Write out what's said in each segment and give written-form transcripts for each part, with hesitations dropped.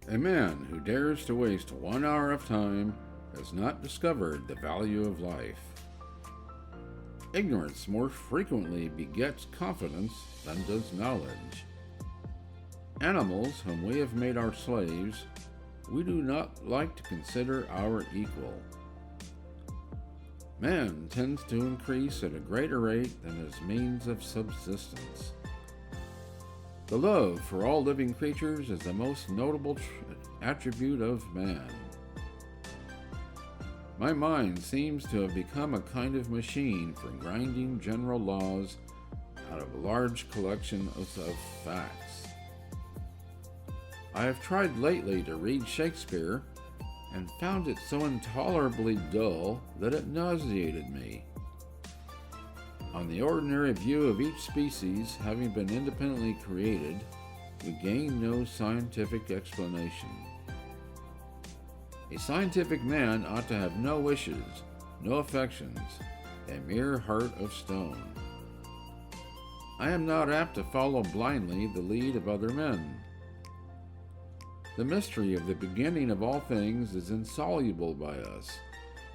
A man who dares to waste 1 hour of time has not discovered the value of life. Ignorance more frequently begets confidence than does knowledge. Animals whom we have made our slaves, we do not like to consider our equal. Man tends to increase at a greater rate than his means of subsistence. The love for all living creatures is the most notable attribute of man. My mind seems to have become a kind of machine for grinding general laws out of a large collection of facts. I have tried lately to read Shakespeare and found it so intolerably dull that it nauseated me. On the ordinary view of each species having been independently created, we gain no scientific explanation. A scientific man ought to have no wishes, no affections, a mere heart of stone. I am not apt to follow blindly the lead of other men. The mystery of the beginning of all things is insoluble by us,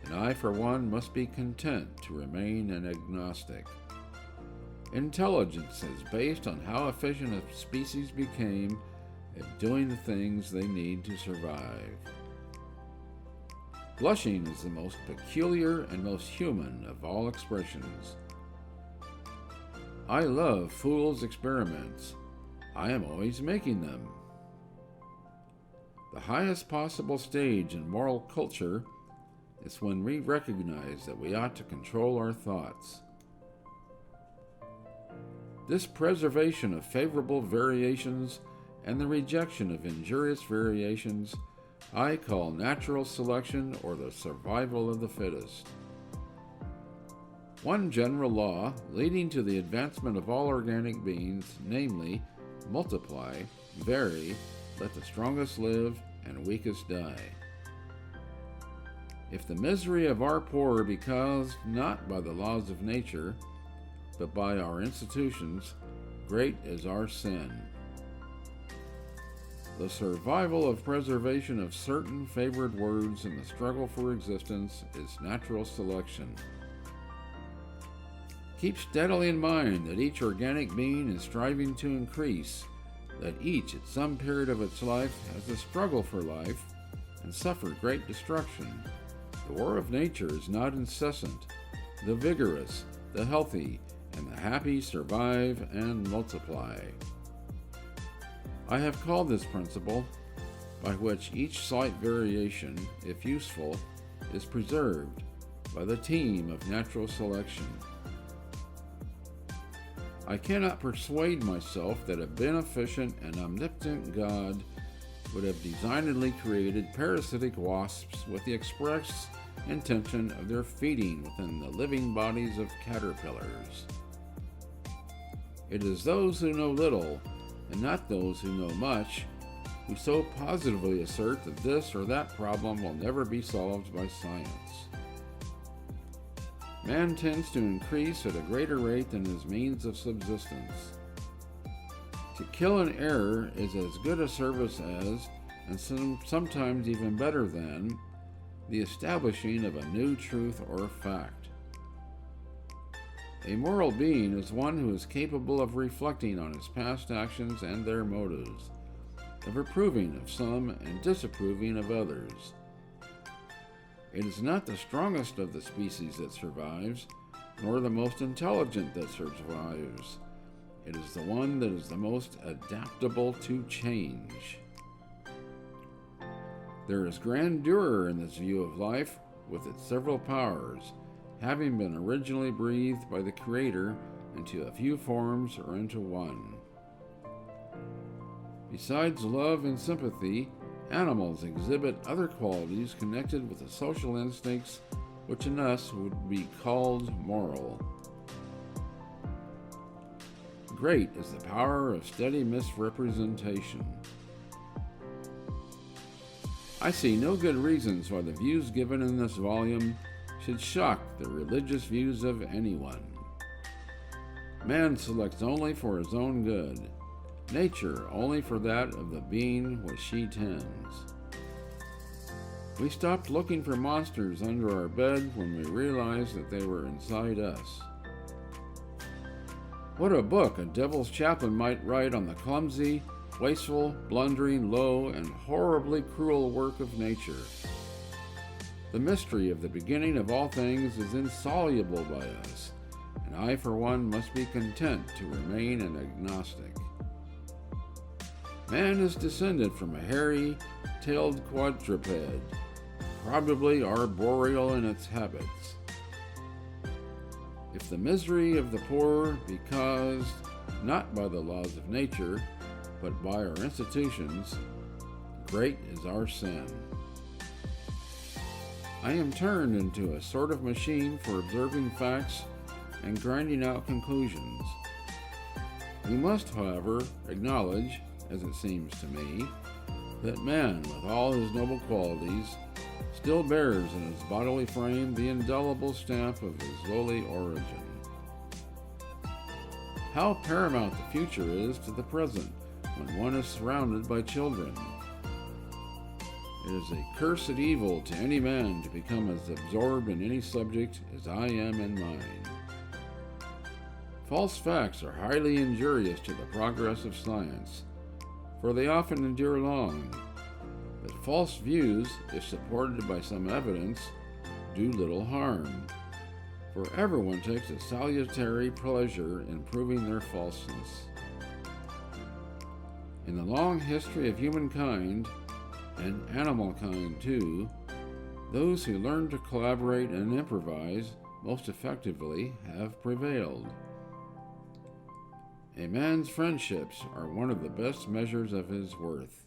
and I, for one, must be content to remain an agnostic. Intelligence is based on how efficient a species became at doing the things they need to survive. Blushing is the most peculiar and most human of all expressions. I love fools' experiments. I am always making them. The highest possible stage in moral culture is when we recognize that we ought to control our thoughts. This preservation of favorable variations and the rejection of injurious variations I call natural selection, or the survival of the fittest. One general law leading to the advancement of all organic beings, namely, multiply, vary, let the strongest live, and weakest die. If the misery of our poor be caused not by the laws of nature, but by our institutions, great is our sin. The survival of preservation of certain favored words in the struggle for existence is natural selection. Keep steadily in mind that each organic being is striving to increase, that each at some period of its life has a struggle for life and suffered great destruction. The war of nature is not incessant. The vigorous, the healthy, and the happy survive and multiply. I have called this principle, by which each slight variation, if useful, is preserved, by the team of natural selection. I cannot persuade myself that a beneficent and omnipotent God would have designedly created parasitic wasps with the express intention of their feeding within the living bodies of caterpillars. It is those who know little, and not those who know much, who so positively assert that this or that problem will never be solved by science. Man tends to increase at a greater rate than his means of subsistence. To kill an error is as good a service as, and sometimes even better than, the establishing of a new truth or fact. A moral being is one who is capable of reflecting on his past actions and their motives, of approving of some and disapproving of others. It is not the strongest of the species that survives, nor the most intelligent that survives. It is the one that is the most adaptable to change. There is grandeur in this view of life, with its several powers, having been originally breathed by the Creator into a few forms or into one. Besides love and sympathy, animals exhibit other qualities connected with the social instincts which in us would be called moral. Great is the power of steady misrepresentation. I see no good reasons why the views given in this volume should shock the religious views of anyone. Man selects only for his own good. nature only for that of the being which she tends. We stopped looking for monsters under our bed when we realized that they were inside us. What a book a devil's chaplain might write on the clumsy, wasteful, blundering, low, and horribly cruel work of nature. The mystery of the beginning of all things is insoluble by us, and I, for one, must be content to remain an agnostic. Man is descended from a hairy-tailed quadruped, probably arboreal in its habits. If the misery of the poor be caused not by the laws of nature, but by our institutions, great is our sin. I am turned into a sort of machine for observing facts and grinding out conclusions. We must, however, acknowledge, as it seems to me, that man, with all his noble qualities, still bears in his bodily frame the indelible stamp of his lowly origin. How paramount the future is to the present when one is surrounded by children. It is a cursed evil to any man to become as absorbed in any subject as I am in mine. False facts are highly injurious to the progress of science, for they often endure long, but false views, if supported by some evidence, do little harm, for everyone takes a salutary pleasure in proving their falseness. In the long history of humankind, and animal kind too, those who learn to collaborate and improvise most effectively have prevailed. A man's friendships are one of the best measures of his worth.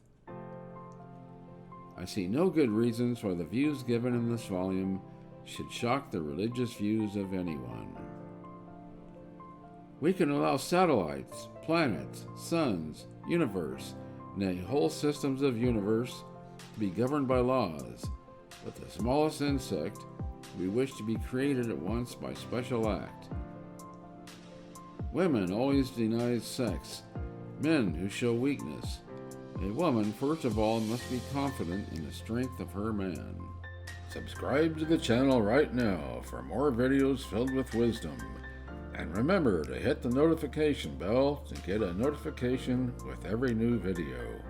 I see no good reasons why the views given in this volume should shock the religious views of anyone. We can allow satellites, planets, suns, universe, nay, whole systems of universe to be governed by laws, but the smallest insect we wish to be created at once by special act. Women always deny sex, men who show weakness. A woman, first of all, must be confident in the strength of her man. Subscribe to the channel right now for more videos filled with wisdom. And remember to hit the notification bell to get a notification with every new video.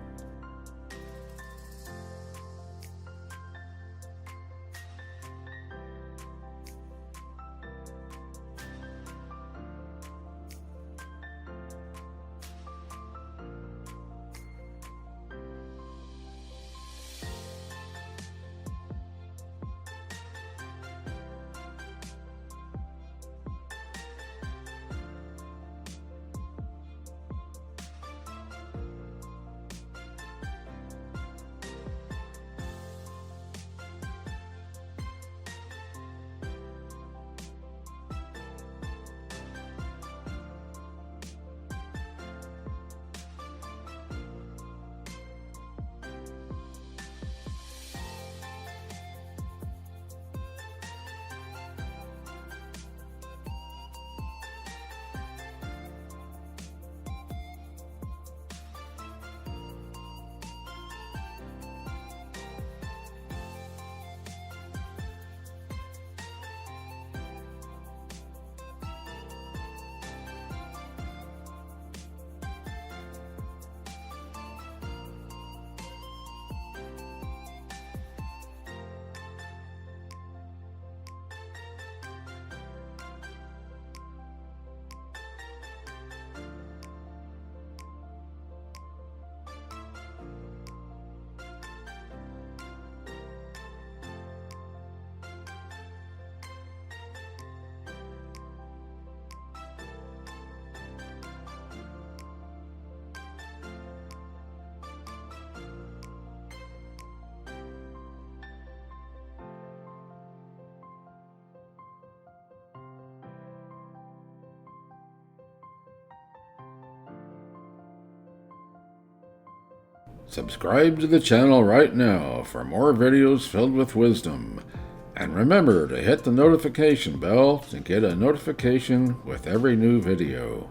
Subscribe to the channel right now for more videos filled with wisdom. And remember to hit the notification bell to get a notification with every new video.